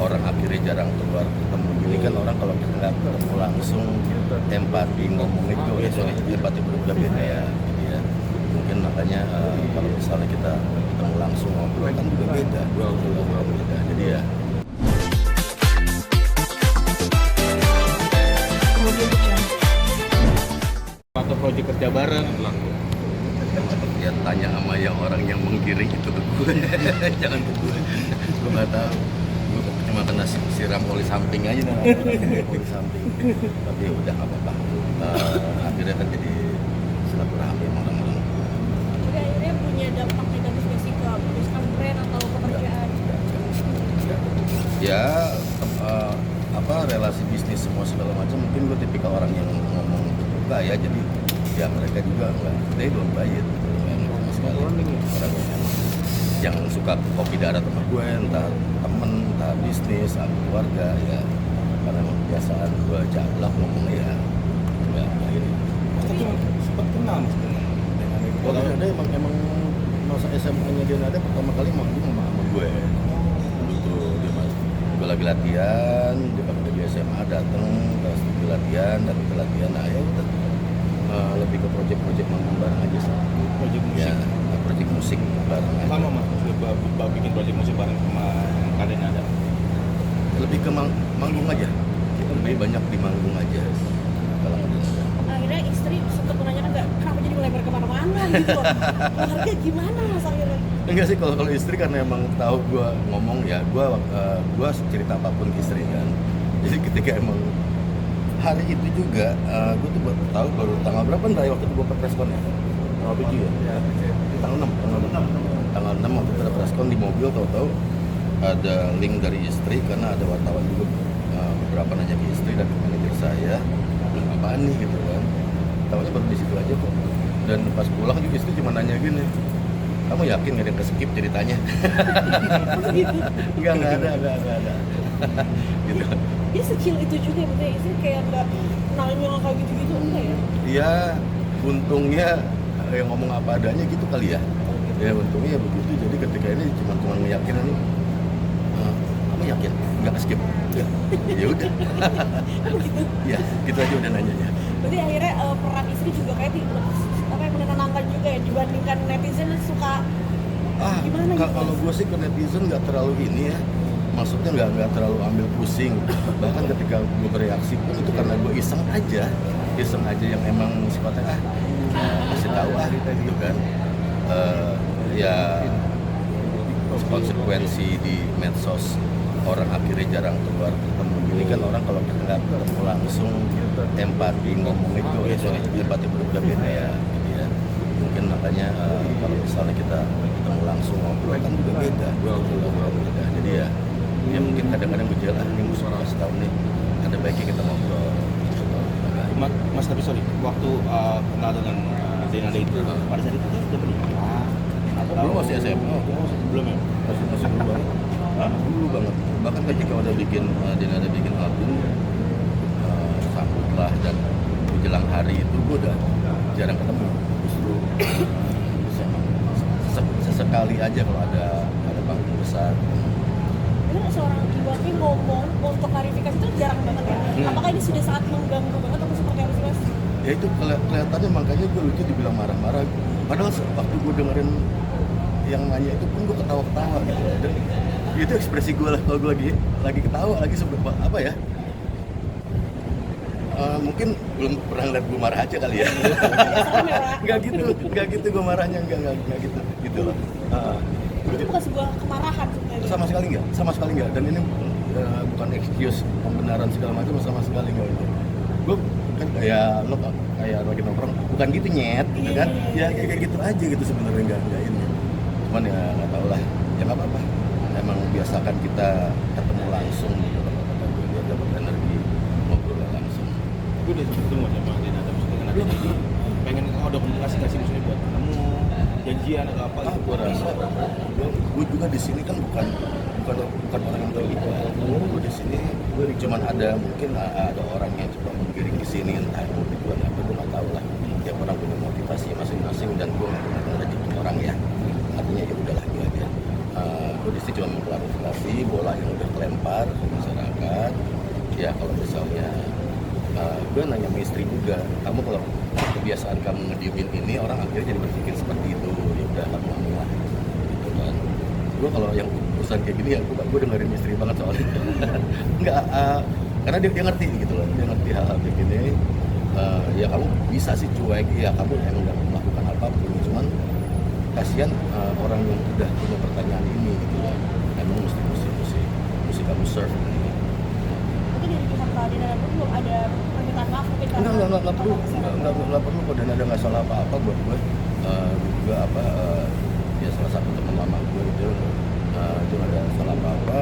orang akhirnya jarang keluar ketemu. Ini kan orang kalau kita nggak ketemu langsung empati ngomongnya juga empati berbeda ya. Jadi ya mungkin makanya kalau misalnya kita ketemu langsung ngobrol kan juga beda. Jadi ya atau proyek kerja bareng ya tanya sama yang orang yang menggiring itu ke gue. Jangan ke gue nggak tahu, gue cuma kena siram oli samping aja nah. Oli samping, tapi ya udah nggak apa-apa. Akhirnya kan jadi silaturahmi sama orang-orang. Jadi akhirnya punya dampak negatif nggak sih ke perusahaan brand atau pekerjaan? Ya relasi bisnis semua segala macam, mungkin gue tipikal orang yang ngomong terbuka ya, jadi ya mereka juga nggak, they don't buy it sama sekali. Orang yang suka kopi darat sama gue, entah temen, entah bisnis, entah keluarga ya, karena emang kebiasaan gue jablak ngomong ya ini. tapi sempat kenal mas dengan Oh ada emang masa SMA-nya dia ada pertama kali manggung sama gue. Itu dia mas, gue lagi latihan, dia pakai di SMA dateng, terus di latihan, nah ya udah lebih ke proyek manggung bareng aja sih. proyek musik Ya, proyek musik bareng aja. lama mas bikin proyek musik bareng sama kalian ada Lebih ke manggung aja, lebih banyak di manggung aja. Kalau ada. Akhirnya istri sempat menanyakan nggak kenapa jadi melebar kemana-mana gitu. Keluarga gimana mas akhirnya? Enggak sih, kalau istri karena emang tahu gue ngomong ya, gue cerita apapun ke istri kan. Jadi ketika emang hari itu juga gue tuh tahu baru tanggal berapa nih waktu itu gue preskon ya, tanggal 7 ya, tanggal 6 waktu itu ada preskon di mobil, tahu-tahu ada link dari istri karena ada wartawan juga beberapa nanya ke istri dan ke manajer saya, apaan nih gitu kan. Tahunya baru di situ aja kok. Dan pas pulang juga istri cuma nanya gini, kamu yakin nggak ada yang ke-skip ceritanya? Enggak ada. Gitu. Dia sekecil itu juga maksudnya istri kayak nggak nanya kayak gitu-gitu enggak ya? Ya, untungnya yang ngomong apa adanya gitu kali ya. Ya untungnya begitu. Jadi ketika ini cuma meyakinkan nih, kamu yakin nggak ke-skip? Ya udah. Ya, gitu aja udah nanyanya. Berarti akhirnya peran istri juga kayak apa yang menenangkan juga ya dibandingkan netizen suka gimana gitu. Kalau gue sih ke netizen nggak terlalu ini ya, maksudnya nggak terlalu ambil pusing. Bahkan ketika gue bereaksi pun itu karena gue iseng aja yang emang sifatnya kasih tahu gitu kan. Ya konsekuensi di medsos, orang akhirnya jarang keluar ketemu. Ini kan orang kalau kita nggak ketemu langsung empati ngomongnya juga empati berbeda ya. Jadi ya mungkin makanya kalau misalnya kita ketemu langsung ngobrol kan juga beda. Jadi ya mungkin kadang-kadang gue ini musuh setahun nih, ada baiknya kita ngobrol. mas tapi sorry waktu kenal dengan Denada itu pada saat itu dia sudah menikah atau Belum, masih SMA. belum ya Masih dulu banget. Dulu banget. Bahkan ketika udah bikin Denada bikin album, sambutlah dan menjelang hari itu gue udah jarang ketemu. Justru sesekali aja kalau ada panggung besar. Bener seorang Iwaki ngomong untuk klarifikasi itu jarang banget ya. Apakah ini sudah sangat mengganggu banget atau seperti apa sih mas? Ya itu kelihatannya, makanya gue lucu dibilang marah-marah. Padahal waktu gue dengerin yang nanya itu pun gue ketawa-ketawa gitu. Dan itu ekspresi gue lah kalau gue lagi ketawa, lagi seberapa apa ya? Mungkin belum pernah lihat gue marah aja kali ya. Nggak gitu gue marahnya, nggak gitu loh. Itu bukan sebuah kemarahan sebenarnya. Sama sekali nggak. Dan ini bukan excuse pembenaran segala macam, sama sekali nggak itu. Gue kan kayak lagi nongkrong, bukan gitu nyet, gitu kan? Ya kayak gitu aja gitu sebenarnya, nggak ini. Cuman ya nggak tahu lah, ya nggak apa-apa. Emang biasakan kita ketemu langsung gitu, biar dapat energi ngobrol langsung. gue udah sempet ketemu sama Denada maksudnya dengan adanya ini pengen ada komunikasi nggak sih maksudnya buat ketemu janjian atau apa gitu Gue rasa gue juga di sini kan bukan orang yang terlibat. Gue di sini cuman ada mungkin ada orang yang coba menggiring di sini, entah mau tujuan apa gue nggak tahu lah. Tiap orang punya motivasi masing-masing dan gue nggak pernah ngerejekin orang ya. Artinya ya udahlah gitu aja. pun istri cuma mengklarifikasi bola yang udah kelempar ke masyarakat. Ya kalau misalnya gue nanya sama istri juga, kamu kalau kebiasaan kamu ngediemin ini orang akhirnya jadi berpikir seperti itu, ya udah kamu ngomong lah gitu kan. Gue kalau yang urusan kayak gini ya gue dengerin istri banget soalnya. Nggak, karena dia ngerti gitu loh, dia ngerti hal-hal kayak gini. Ya kamu bisa sih cuek, ya kamu emang nggak melakukan apapun, cuman kasihan orang yang udah punya pertanyaan ini gitu loh, emang mesti kamu serve gitu. Mungkin dari pihak Kak Dina pun belum ada permintaan maaf mungkin karena Nggak perlu, nggak perlu kok, dan ada nggak salah apa-apa buat gue. Juga ya salah satu teman lama gue itu ada salah apa-apa,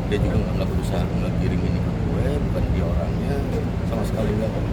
dia juga nggak berusaha ngegiring ini ke gue, bukan dia orangnya, sama sekali nggak kok.